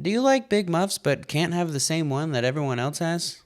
Do you like big muffs but can't have the same one that everyone else has?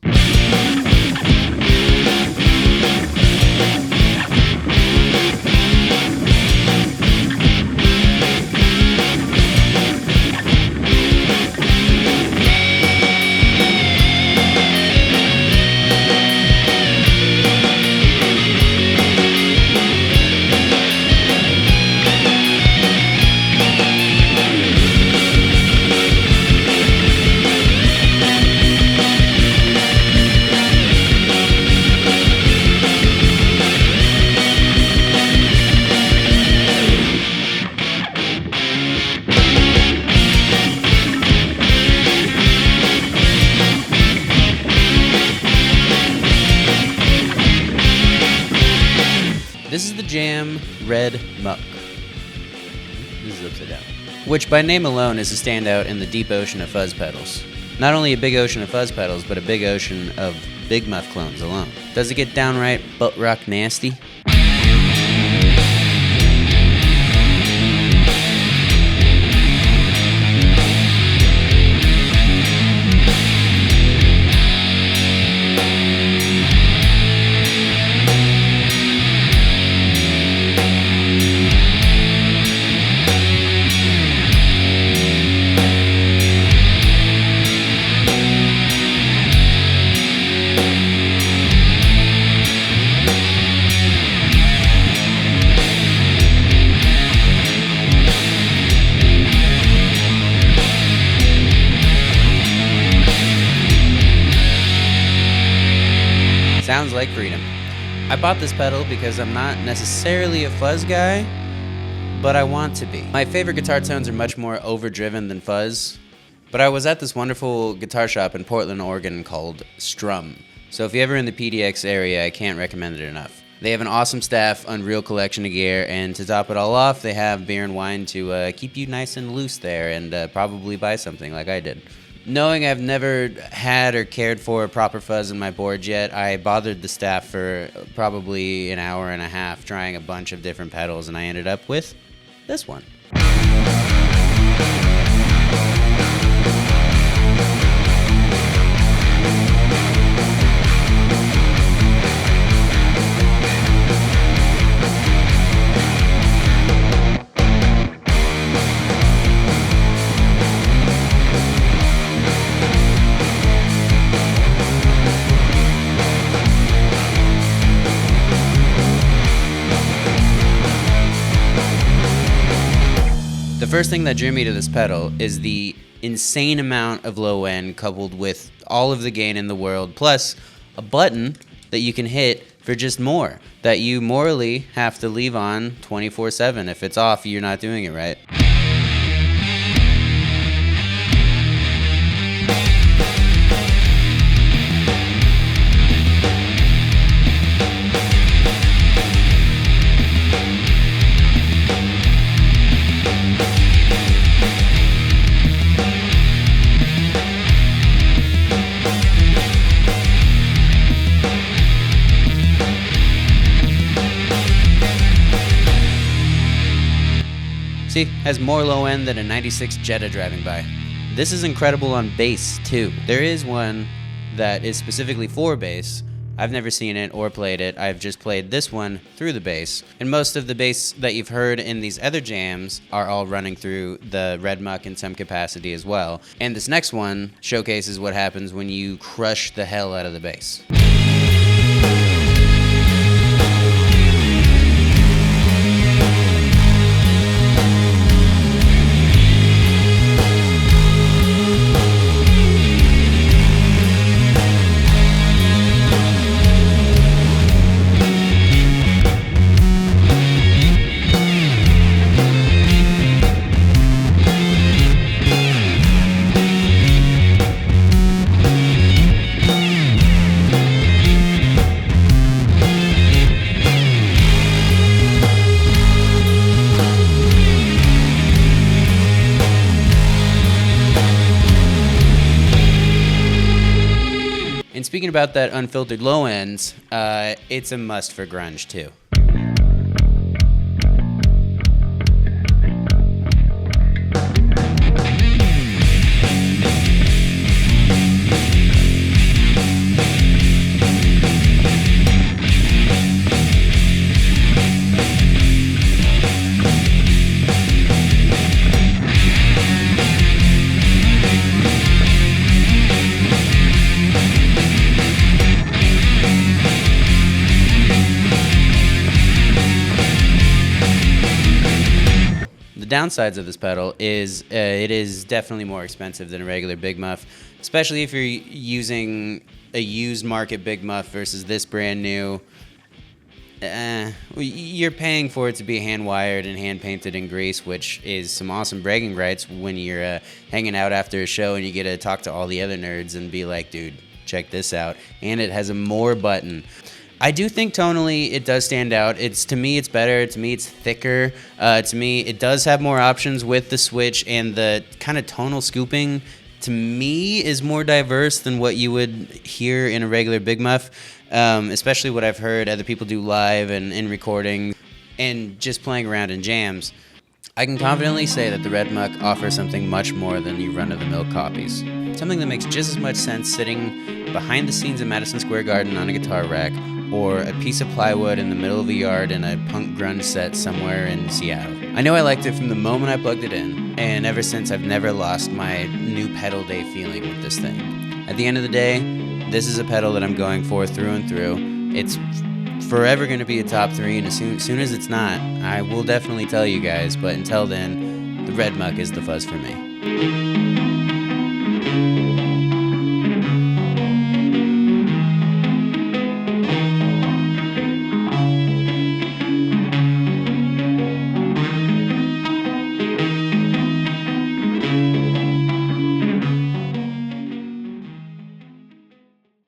This is the Jam Red Muck. This is upside down. Which by name alone is a standout in the deep ocean of fuzz pedals. Not only a big ocean of fuzz pedals, but a big ocean of big muff clones alone. Does it get downright butt rock nasty? Sounds like freedom. I bought this pedal because I'm not necessarily a fuzz guy, but I want to be. My favorite guitar tones are much more overdriven than fuzz, but I was at this wonderful guitar shop in Portland, Oregon called Strum. So if you're ever in the PDX area, I can't recommend it enough. They have an awesome staff, unreal collection of gear, and to top it all off, they have beer and wine to keep you nice and loose there and probably buy something like I did. Knowing I've never had or cared for a proper fuzz in my board yet, I bothered the staff for probably an hour and a half trying a bunch of different pedals, and I ended up with this one. The first thing that drew me to this pedal is the insane amount of low end coupled with all of the gain in the world, plus a button that you can hit for just more, that you morally have to leave on 24/7. If it's off, you're not doing it right. See, has more low end than a 96 Jetta driving by. This is incredible on bass too. There is one that is specifically for bass. I've never seen it or played it. I've just played this one through the bass. And most of the bass that you've heard in these other jams are all running through the Red Muck in some capacity as well. And this next one showcases what happens when you crush the hell out of the bass. And speaking about that unfiltered low ends, it's a must for grunge too. downsides of this pedal is it is definitely more expensive than a regular Big Muff, especially if you're using a used market Big Muff versus this brand new. You're paying for it to be hand wired and hand painted in grease, which is some awesome bragging rights when you're hanging out after a show and you get to talk to all the other nerds and be like, dude, check this out. And it has a more button. I do think tonally it does stand out. To me it's better. To me it's thicker. To me it does have more options with the switch, and the kind of tonal scooping to me is more diverse than what you would hear in a regular Big Muff. Especially what I've heard other people do live and in recording and just playing around in jams. I can confidently say that the Red Muck offers something much more than your run-of-the-mill copies. Something that makes just as much sense sitting behind the scenes in Madison Square Garden on a guitar rack, or a piece of plywood in the middle of a yard in a punk grunge set somewhere in Seattle. I know I liked it from the moment I plugged it in, and ever since I've never lost my new pedal day feeling with this thing. At the end of the day, this is a pedal that I'm going for through and through. It's forever going to be a top 3, and as soon as it's not, I will definitely tell you guys, but until then, the Red Muck is the fuzz for me.